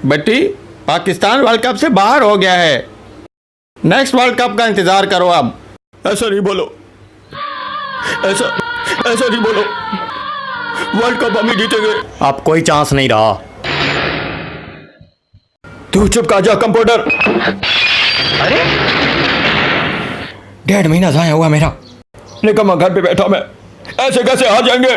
बेटी, Pakistan world cup से बाहर हो गया है। नेक्स्ट वर्ल्ड कप का इंतजार करो अब। ऐसा नहीं बोलो, ऐसा ऐसा नहीं बोलो। वर्ल्ड कप हम ही जीतेंगे। अब कोई चांस नहीं रहा। तू चुप कर जा कंप्यूटर। अरे 1.5 महीना जाया हुआ मेरा। निकम्मा घर पे बैठा मैं, ऐसे कैसे आ जाएंगे?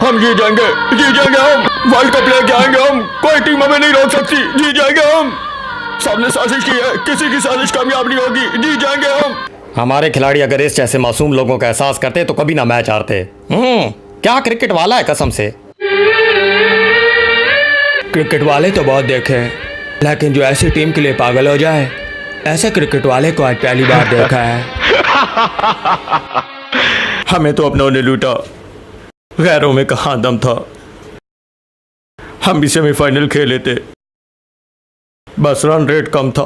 हम जीत जाएंगे, जीत जाएंगे हम। वर्ल्ड कप लेके आएंगे हम। कोई टीम हमें नहीं रोक सकती। जीत जाएंगे हम। सबने साजिश की है, किसी की साजिश कामयाब नहीं होगी। जीत जाएंगे हम। हमारे खिलाड़ी अगर इस जैसे मासूम लोगों का एहसास करते तो कभी ना मैच हारते। क्या क्रिकेट वाला है कसम से। क्रिकेट वाले तो बहुत देखे हैं, लेकिन जो ऐसी टीम के लिए पागल हो जाए, ऐसे क्रिकेट वाले को आज पहली बार देखा है। हमें तो अपनों ने लूटा, गैरों में कहाँ दम था। हम भी सेमीफाइनल खेले थे, बस रन रेट कम था।